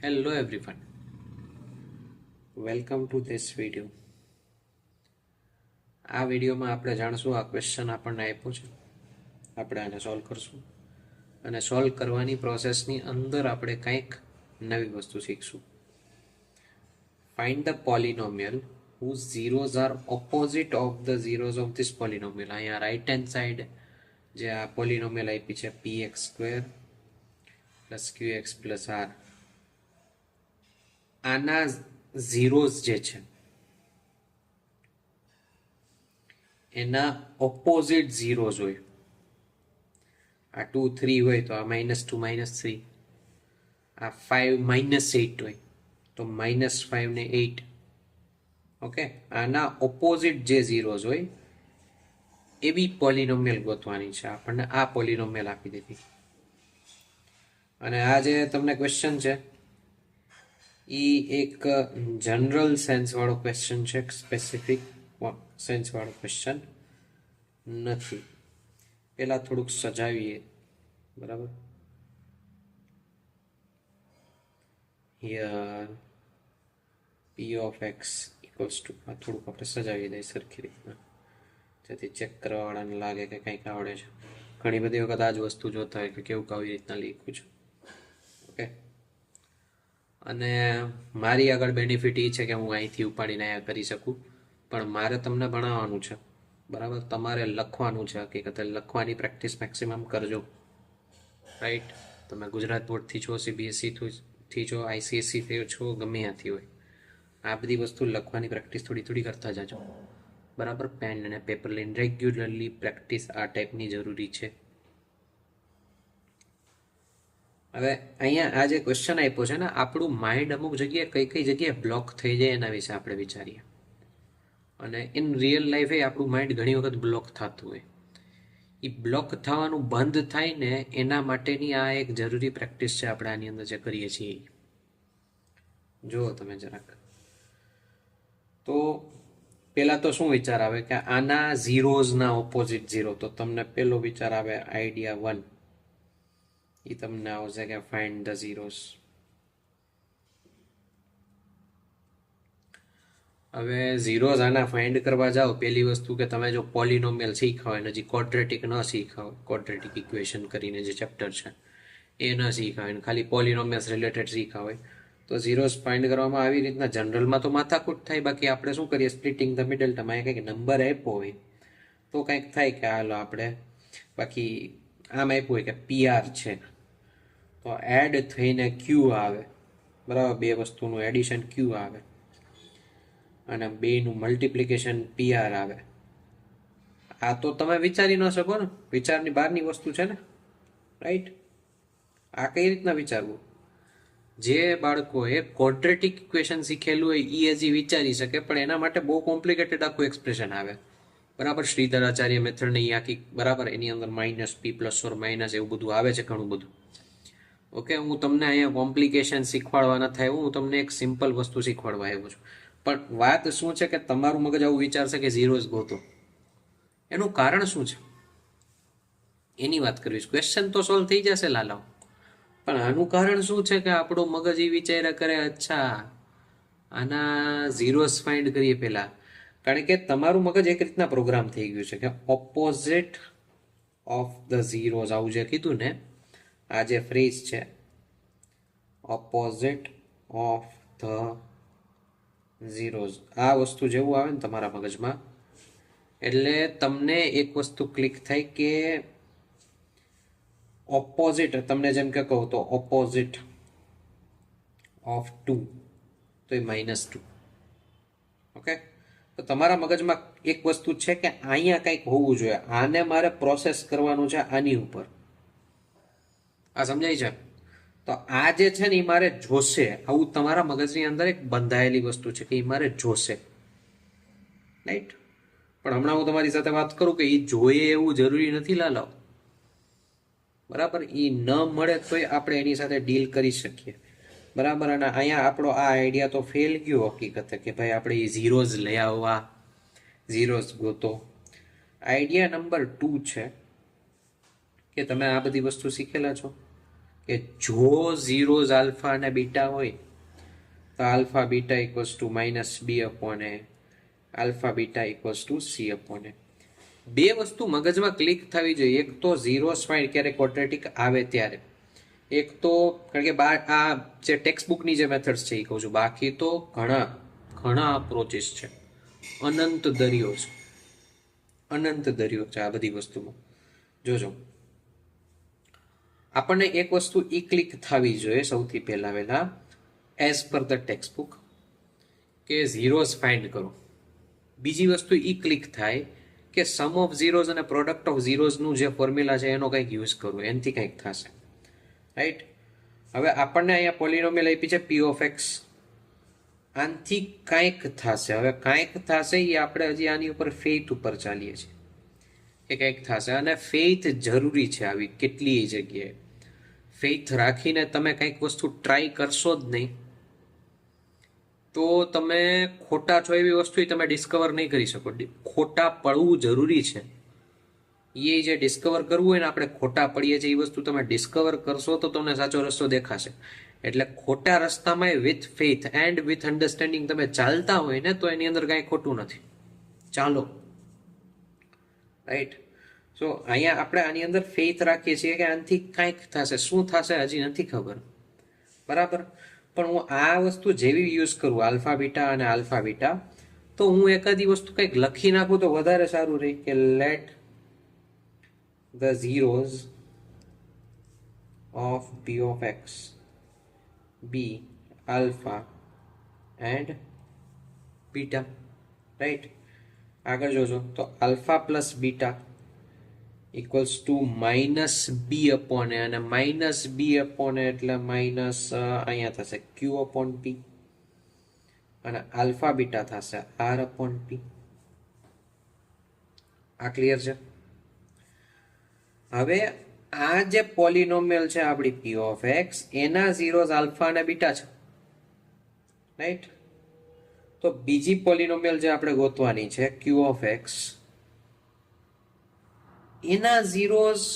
Hello everyone, welcome to this video. આ વિડીયોમાં આપણે જાણશું આ ક્વેશ્ચન આપણને આપ્યો છે, આપણે આને સોલ્વ કરશું અને સોલ્વ કરવાની પ્રોસેસની અંદર આપણે કંઈક નવી વસ્તુ શીખશું. Find the polynomial whose zeros are opposite of the zeros of this polynomial. અહીંયા રાઈટ હેન્ડ સાઈડ જે આ પોલિનોમિયલ આપી છે px² plus qx plus r, આના ઝીરોઝ જે છે એના ઓપોઝિટ ઝીરોઝ હોય. આ 2 3 હોય તો આ -2 -3, આ 5 -8 હોય તો -5 ને 8. ઓકે, આના ઓપોઝિટ જે ઝીરોઝ હોય એવી પોલિનોમિયલ ગોતવાની છે. આપણને આ પોલિનોમિયલ આપી દીધી અને આ જે તમને ક્વેશ્ચન છે એ એક જનરલ સેન્સ વાળો ક્વેશ્ચન છે, સ્પેસિફિક સેન્સ વાળો ક્વેશ્ચન નથી. પહેલા થોડુંક સજાવીએ, બરાબર. Here p of x equals to, આ થોડુંક આપણે સજાવી દઈએ સરખી રીતના, જેથી ચેક કરવાવાળાને લાગે કે કંઈક આવડે છે. ઘણી બધી વખત આ જ વસ્તુ જોતા હોય કે કેવું આવી રીતના લખ્યું છે. ઓકે, અને મારી આગળ બેનિફિટ એ છે કે હું અહીંથી ઉપાડીને અહીંયા કરી શકું, પણ મારે તમને ભણાવવાનું છે, બરાબર. તમારે લખવાનું છે. હકીકતે લખવાની પ્રેક્ટિસ મેક્સિમમ કરજો, રાઈટ. તમે ગુજરાત બોર્ડથી છો, CBSE છો, ICSE છો, ગમે ત્યાંથી હોય, આ બધી વસ્તુ લખવાની પ્રેક્ટિસ થોડી થોડી કરતા જજો, બરાબર. પેન અને પેપર લઈને રેગ્યુલરલી પ્રેક્ટિસ આ ટાઈપની જરૂરી છે. હવે અહીંયા આ જે ક્વેશ્ચન આપ્યો છે ને, આપણું માઇન્ડ અમુક જગ્યાએ કઈ કઈ જગ્યાએ બ્લોક થઈ જાય એના વિશે આપણે વિચારીએ. અને ઇન રિયલ લાઈફ એ આપણું માઇન્ડ ઘણી વખત બ્લોક થતું હોય. એ બ્લોક થવાનું બંધ થાય ને એના માટેની આ એક જરૂરી પ્રેક્ટિસ છે આપણે આની અંદર જે કરીએ છીએ. જુઓ તમે જરાક, તો પહેલાં તો શું વિચાર આવે કે આના ઝીરોઝના ઓપોઝિટ ઝીરો, તો તમને પહેલો વિચાર આવે આઈડિયા 1, એ તમને આવશે કે ફાઇન્ડ ધ ઝીરોઝ. હવે ઝીરોઝ આના ફાઇન્ડ કરવા જાઓ, પહેલી વસ્તુ કે તમે જો પોલિનોમિયલ શીખા હોય, હજી ક્વોડ્રેટિક ન શીખા હોય, ક્વોડ્રેટિક ઇક્વેશન કરીને જે ચેપ્ટર છે એ ન શીખા હોય, ખાલી પોલિનોમિયલ્સ રિલેટેડ શીખા હોય, તો ઝીરોઝ ફાઇન્ડ કરવામાં આવી રીતના જનરલમાં તો માથાકૂટ થાય. બાકી આપણે શું કરીએ, સ્પ્લિટિંગ ધ મિડલ ટર્મ, અહીંયા કંઈક નંબર આપ્યો હોય તો કંઈક થાય કે હાલો આપણે, બાકી આમ આપ્યું હોય કે PR છે તો એડ થઈને Q આવે, બરાબર. બે વસ્તુનું એડિશન Q આવે અને બેનું મલ્ટિપ્લિકેશન PR આવે. આ તો તમે વિચારી ન શકો ને, વિચારની બહારની વસ્તુ છે ને, રાઈટ. આ કઈ રીતના વિચારવું? જે બાળકોએ ક્વોડ્રેટિક ઇક્વેશન શીખેલું હોય એ હજી વિચારી શકે, પણ એના માટે બહુ કોમ્પ્લિકેટેડ આખું એક્સપ્રેશન આવે, બરાબર. શ્રીધરાચાર્ય મેથડ ને આખી, બરાબર. એની અંદર -p + or - એવું બધું આવે છે, ઘણું બધું. ઓકે, હું તમને અહીંયા કોમ્પ્લિકેશન શીખવાડવા ન થાય, હું તમને એક સિમ્પલ વસ્તુ શીખવાડવા આવ્યો છું. પણ વાત શું છે કે તમારું મગજ આવું વિચારશે કે ઝીરોઝ ગોતો, એનું કારણ શું છે એની વાત કરવી છે. ક્વેશ્ચન તો સોલ્વ થઈ જશે લાલાઓ, પણ આનું કારણ શું છે કે આપણું મગજ એ વિચાર્યા કરે, અચ્છા આના ઝીરોઝ ફાઇન્ડ કરીએ પહેલા. કારણ કે તમારું મગજ એક રીતના પ્રોગ્રામ થઈ ગયું છે કે ઓપોઝિટ ઓફ ધ ઝીરોઝ, આવું જે કીધું ને, આ જે ફ્રેઝ છે ઓપોઝિટ ઓફ ધ ઝીરોઝ, આ વસ્તુ જેવું આવે ને તમારા મગજમાં, એટલે તમને એક વસ્તુ ક્લિક થાય કે ઓપોઝિટ, તમને જેમ કે કહું તો ઓપોઝિટ ઓફ 2 તો એ -2. ઓકે, તો તમારા મગજમાં એક વસ્તુ છે કે અહીંયા કંઈક હોવું જોઈએ, આને મારે પ્રોસેસ કરવાનું છે આની ઉપર. આ સમજાય છે? તો આ જે છે ને એ મારે જોશે, આવું તમારા મગજની અંદર એક બંધાયેલી વસ્તુ છે કે એ મારે જોશે, રાઈટ. પણ હમણાં હું તમારી સાથે વાત કરું કે એ જોઈએ એવું જરૂરી નથી લાલાઓ, બરાબર. એ ન મળે તોય આપણે એની સાથે ડીલ કરી શકીએ, બરાબર. અને અહીંયા આપણો આ આઈડિયા તો ફેલ ગયો હકીકતે કે ભાઈ આપણે એ ઝીરોઝ લઈ આવવા, ઝીરોઝ ગોતો. આઈડિયા નંબર 2 છે કે તમે આ બધી વસ્તુ શીખેલા છો કે જો ઝીરોઝ આલ્ફા અને બીટા હોય તો alpha beta equals to minus B upon A, alpha beta equals to C upon A. બે વસ્તુ મગજમાં ક્લિક થવી જોઈએ. એક તો ઝીરોઝ ફાઇન્ડ ક્યારે ક્વોડ્રેટિક આવે ત્યારે, એક તો કારણ કે આ જે ટેક્સ્ટ બુકની જે મેથડ્સ છે એ કહું છું, બાકી તો ઘણા અપ્રોચીસ છે. અનંત દરિયો છે, અનંત દરિયો છે આ બધી વસ્તુમાં. જોજો, આપણને એક વસ્તુ ઈ ક્લિક થવી જોઈએ સૌથી પહેલા as per the text book કે ઝીરોઝ ફાઇન્ડ કરો. બીજી વસ્તુ ઈ ક્લિક થાય કે સમ ઓફ ઝીરોઝ અને પ્રોડક્ટ ઓફ ઝીરોઝનું જે ફોર્મ્યુલા છે એનો કંઈક યુઝ કરવો, એનાથી કંઈક થશે. રાઈટ? હવે આપણને અહીંયા પોલિનોમિયલ આપી છે પી ઓફ એક્સ, આનાથી કાંઈક થશે. હવે કાંઈક થશે એ આપણે હજી આની ઉપર ફેથ ઉપર ચાલીએ છીએ કે કંઈક થશે, અને ફેથ જરૂરી છે આવી કેટલીય જગ્યાએ. ફેથ રાખીને તમે કંઈક વસ્તુ ટ્રાય કરશો જ નહીં તો તમે ખોટા છો એવી વસ્તુ તમે ડિસ્કવર નહીં કરી શકો. ખોટા પડવું જરૂરી છે. એ જે ડિસ્કવર કરવું હોય ને, આપણે ખોટા પડીએ છીએ એ વસ્તુ તમે ડિસ્કવર કરશો તો તમને સાચો રસ્તો દેખાશે. એટલે ખોટા રસ્તામાં with faith and with understanding તમે ચાલતા હોય ને તો એની અંદર કાંઈ ખોટું નથી. ચાલો, રાઈટ? સો અહીંયા આપણે આની અંદર ફેથ રાખીએ છીએ કે આનાથી કાંઈક થશે. શું થશે હજી નથી ખબર, બરાબર? પણ હું આ વસ્તુ જેવી યુઝ કરું આલ્ફા બીટા અને આલ્ફા બીટા, તો હું એકાદી વસ્તુ કંઈક લખી નાખું તો વધારે સારું રહે કે let the zeros of P of X be alpha and beta. Right? આગળ જોજો તો alpha plus beta equals to minus B upon A, અને માઇનસ બી અપોન એ એટલે માઇનસ અહીંયા થશે ક્યુ અપોન પી, અને આલ્ફા બીટા થશે આર અપોન પી. આ ક્લિયર છે? હવે આ જે પોલિનોમિયલ છે આપણી પી ઓફ એક્સ, એના ઝીરોઝ આલ્ફા અને બીટા છે. રાઈટ? તો બીજી પોલિનોમિયલ જે આપણે ગોતવાની છે ક્યુ ઓફ એક્સ, એના ઝીરોઝ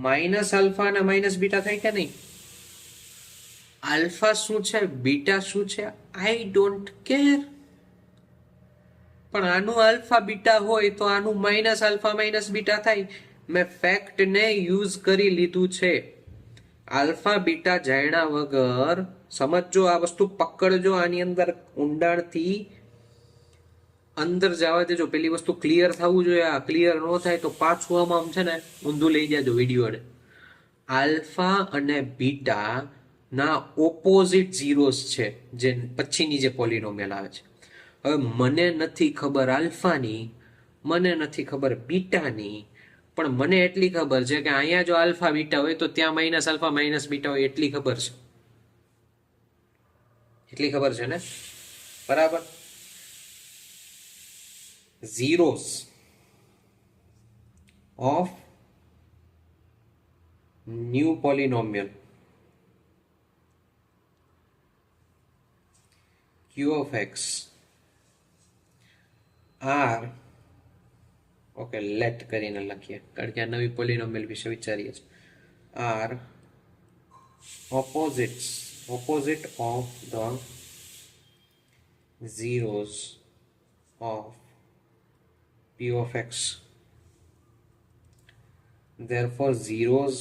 માઇનસ આલ્ફા અને માઇનસ બીટા થાય કે નહીં? આલ્ફા શું છે, બીટા શું છે, આઈ ડોન્ટ કેર. પણ આનું આલ્ફા બીટા હોય તો આનું માઇનસ આલ્ફા માઇનસ બીટા થાય. મેં ફેક્ટને યુઝ કરી લીધું છે. આલ્ફા બીટા જાણ્યા વગર સમજો, આ વસ્તુ પકડજો, આની અંદર ઊંડાણથી અંદર જવા દેજો. પેલી વસ્તુ ક્લિયર થવું જોઈએ. આ ક્લિયર ન થાય તો પાછું આમ છે ને ઊંધું લઈ જાજો વિડીયોને. આલ્ફા અને બીટા ના ઓપોઝિટ ઝીરોઝ છે જે પછીની જે પોલિનોમિયલ આવે છે. હવે મને નથી ખબર આલ્ફાની, મને નથી ખબર બીટાની, પણ મને એટલી ખબર છે કે અહીંયા જો આલ્ફા બીટા હોય તો ત્યાં માઇનસ આલ્ફા માઇનસ બીટા હોય, એટલી ખબર છે. એટલી ખબર છે ને? બરાબર? zeros of new polynomial q of x are, okay, let કરીને લખીએ કારણ કે આ નવી પોલિનોમિયલ વિશે વિચારીએ છીએ, are opposite of the zeros of p of x. Therefore zeros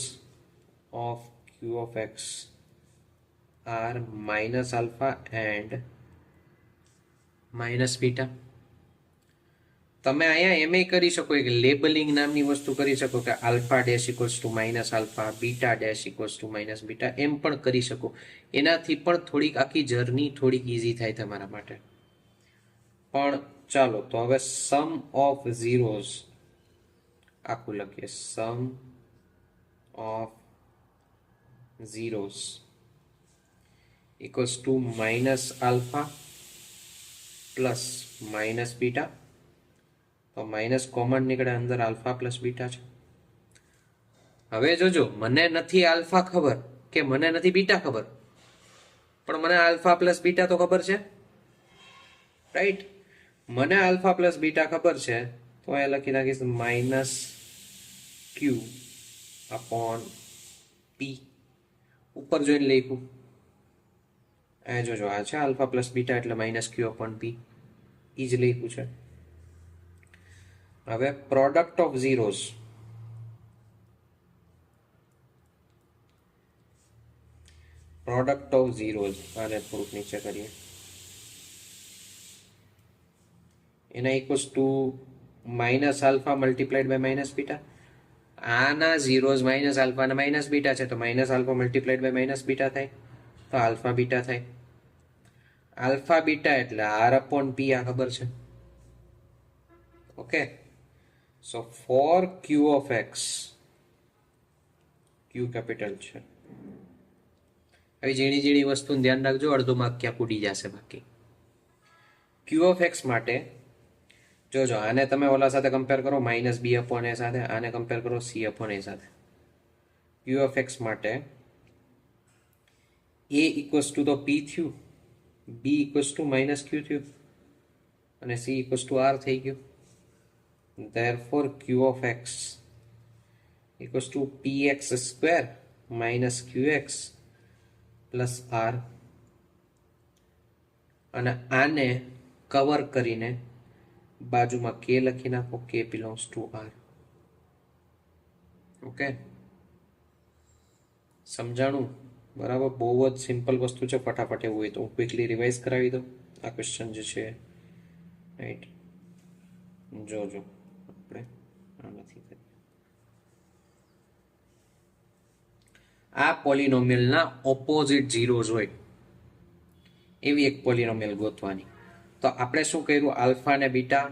of q of x are minus alpha and minus beta. તમે અહીંયા એમ કરી શકો કે લેબલિંગ નામની વસ્તુ કરી શકો કે alpha dash equals to minus alpha, beta dash equals to minus beta, એમ પણ કરી શકો. એનાથી પણ થોડીક આખી જર્ની થોડીક ઇઝી થાય તમારા માટે. પણ ચાલો તો હવે સમ ઓફ ઝીરોઝ આખું લખીએ. Sum of zeros equals to minus alpha plus minus beta. તો માઇનસ કોમન નીકળે, અંદર આલ્ફા પ્લસ બીટા છે. હવે જોજો, મને નથી આલ્ફા ખબર કે મને નથી બીટા ખબર, પણ મને આલ્ફા પ્લસ બીટા તો ખબર છે. રાઈટ? મને આલ્ફા પ્લસ બીટા ખબર છે તો એ લખી નાખીશ માઇનસ ક્યુ અપોન પી ઉપર જોઈને લખ્યું આ જોજો આ છે આલ્ફા પ્લસ બીટા એટલે માઇનસ ક્યુ અપોન પી એ જ લખ્યું છે. હવે પ્રોડક્ટ ઓફ ઝીરોઝ આને થોડુંક નીચે કરીએ એના equals to minus alpha multiplied by minus beta. આના ઝીરોઝ માઇનસ આલ્ફા અને માઇનસ બીટા છે તો minus alpha multiplied by minus beta થાય તો આલ્ફા બીટા થાય. આલ્ફા બીટા એટલે આર અપોન પી આ ખબર છે. Okay so for Q of X Q capital છે. આવી ઝીણી ઝીણી વસ્તુનું ધ્યાન રાખજો અડધો માર્ક ક્યાં ઉડી જશે બાકી. ક્યુ ઓફ એક્સ માટે જોજો આને તમે ઓલા સાથે કમ્પેર કરો માઇનસ બી અપોન એ સાથે આને કમ્પેર કરો સી અપોન એ સાથે. ક્યુ ઓફ એક્સ માટે એ ઇક્વલ્સ ટુ તો પી થયું બી ઇક્વલ્સ ટુ માઇનસ ક્યુ થયું અને સી ઇક્વલ્સ ટુ આર થઈ ગયું. therefore q of x equals to px square minus qx plus r અને આને કવર કરીને બાજુમાં k લખી નાખો k belongs to r. Okay સમજાણું બરાબર. બહુ જ સિમ્પલ વસ્તુ છે. ફટાફટ એવું હોય તો હું ક્વિકલી રિવાઇઝ કરાવી દઉં આ ક્વેશ્ચન જે છે રાઈટ. જોજો આપણે આનાથી કરીએ આ પોલિનોમિયલના ઓપોઝિટ ઝીરોઝ હોય એવી એક પોલિનોમિયલ ગોતવાની. તો આપણે શું કર્યું આલ્ફા ને બીટા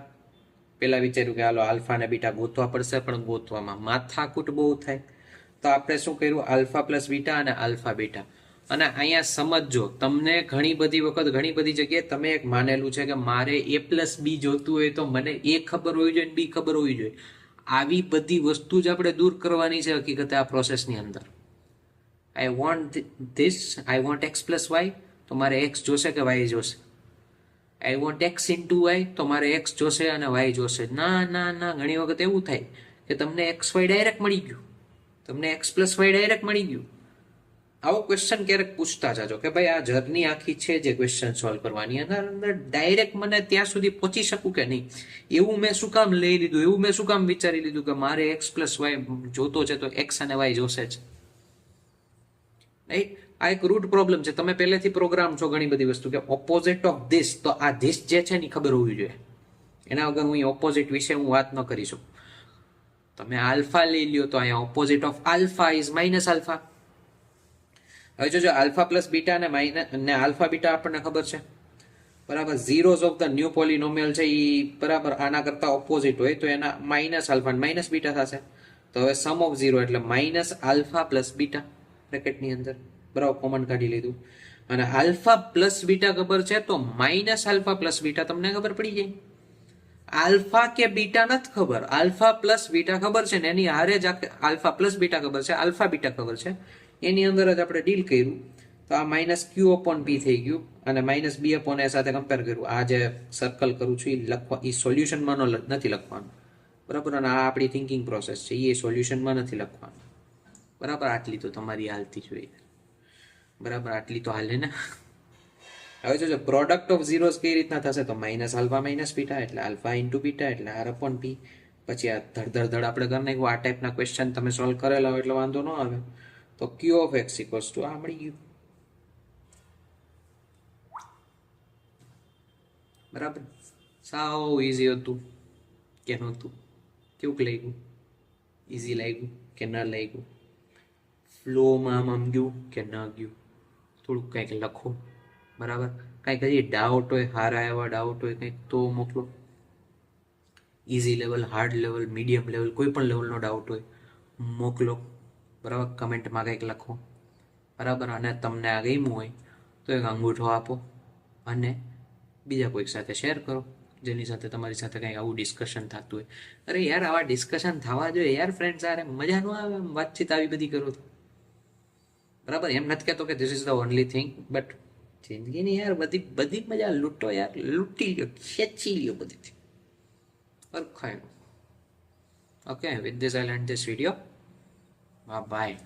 પેલા વિચાર્યું કે હાલો આલ્ફા ને બીટા ગોતવા પડશે પણ ગોતવામાં માથાકૂટ બહુ થાય. તો આપણે શું કર્યું આલ્ફા પ્લસ બીટા અને આલ્ફા બીટા. અને અહીંયા સમજજો તમને ઘણી બધી વખત ઘણી બધી જગ્યાએ તમે એક માનેલું છે કે મારે એ પ્લસ બી જોતું હોય તો મને એ ખબર હોવી જોઈએ બી ખબર હોવી જોઈએ. આવી બધી વસ્તુ જ આપણે દૂર કરવાની છે હકીકતે આ પ્રોસેસની અંદર. I want this I want X plus Y તો મારે એક્સ જોશે કે વાય જોશે. I want X into Y તો મારે એક્સ જોશે અને વાય જોશે. ના ના ના ઘણી વખત એવું થાય કે તમને એક્સ વાય ડાયરેક્ટ મળી ગયું તમને એક્સ પ્લસ વાય ડાયરેક્ટ મળી ગયું. આવો ક્વેશ્ચન ક્યારેક પૂછતા જાજો કે ભાઈ આ જર્ની આખી છે જે ક્વેશ્ચન સોલ્વ કરવાની અંદર ડાયરેક્ટ મને ત્યાં સુધી પહોંચી શકું કે નહીં એવું મેં શું કામ લઈ લીધું એવું મેં શું કામ વિચારી લીધું કે મારે એક્સ પ્લસ વાય જોતો છે તો એક્સ અને વાય જોશે જ રાઈટ. આ એક રૂટ પ્રોબ્લેમ છે. તમે પહેલેથી પ્રોગ્રામ છો ઘણી બધી વસ્તુ કે ઓપોઝિટ ઓફ ધીસ તો આ ધીસ જે છે ને ખબર હોવી જોઈએ. એના વગર હું ઓપોઝિટ વિશે હું વાત ન કરી શકું. તમે આલ્ફા લઈ લ્યો તો અહીંયા opposite of alpha is minus alpha. હવે જોજો આલ્ફા પ્લસ બીટા અને માઇનસ ને આલ્ફા બીટા આપણને ખબર છે બરાબર. ઝીરોઝ ઓફ ધ ન્યૂ પોલિનોમિયલ છે એ બરાબર આના કરતા ઓપોઝિટ હોય તો એના માઇનસ આલ્ફા માઇનસ બીટા થશે. તો હવે સમ ઓફ ઝીરો એટલે માઇનસ આલ્ફા પ્લસ બીટા બ્રેકેટની અંદર બરાબર કોમન કાઢી લીધું. અને આલ્ફા પ્લસ બીટા ખબર છે તો માઇનસ આલ્ફા પ્લસ બીટા તમને ખબર પડી જાય. આલ્ફા કે બીટા નથી ખબર આલ્ફા પ્લસ બીટા ખબર છે ને એની હારે જ આલ્ફા પ્લસ બીટા ખબર છે આલ્ફા બીટા ખબર છે એની અંદર જ આપણે ડીલ કર્યું તો આ માઇનસ ક્યુ અપોન પી થઈ ગયું અને માઇનસ બી અપોન એ સાથે કમ્પેર કર્યું. આ જે સર્કલ કરું છું એ લખવા એ સોલ્યુશનમાં નથી લખવાનું બરાબર. અને આ આપણી થિંકિંગ પ્રોસેસ છે એ સોલ્યુશનમાં નથી લખવાનું બરાબર. આટલી તો તમારી હાલતી જોઈએ બરાબર. આટલી તો હાલે ને. હવે જોજો પ્રોડક્ટ ઓફ ઝીરોઝ કઈ રીતના થશે તો માઇનસ આલ્ફા માઇનસ બીટા એટલે આલ્ફા ઇન્ટુ બીટા એટલે આર અપોન પી. પછી આ ધડ આપણે કરી નાખ્યું. આ ટાઈપના ક્વેશ્ચન તમે સોલ્વ કરેલા હોય એટલે વાંધો ન આવે. તો ક્યુ ઓફ એક્સ ઇક્વલ્સ ટુ આ મળી ગયું બરાબર. સાવ ઇઝી હતું કે નહોતું કેવું લાગ્યું ઇઝી લાગ્યું કે ન લાગ્યું ફ્લોમાં આમ ગયું કે ન ગયું થોડુંક કંઈક લખો બરાબર. કંઈક હજી ડાઉટ હોય સારા એવા ડાઉટ હોય કંઈક તો મોકલો. Easy level hard level medium level કોઈ પણ લેવલનો ડાઉટ હોય મોકલો બરાબર. કમેન્ટમાં કંઈક લખો બરાબર. અને તમને આ ગમ્યું હોય તો એક અંગૂઠો આપો અને બીજા કોઈક સાથે શેર કરો જેની સાથે તમારી સાથે કંઈક આવું ડિસ્કશન થતું હોય. અરે યાર આવા ડિસ્કશન થવા જોઈએ યાર ફ્રેન્ડ્સ. યાર મજા ન આવે વાતચીત આવી બધી કરો તો બરાબર. એમ નથી કહેતો કે this is the only thing but જિંદગીની યાર બધી મજા લૂંટો યાર. લૂંટી લ્યો ખેંચી લ્યો બધીથી પરખાય. Okay with this I end this video. By.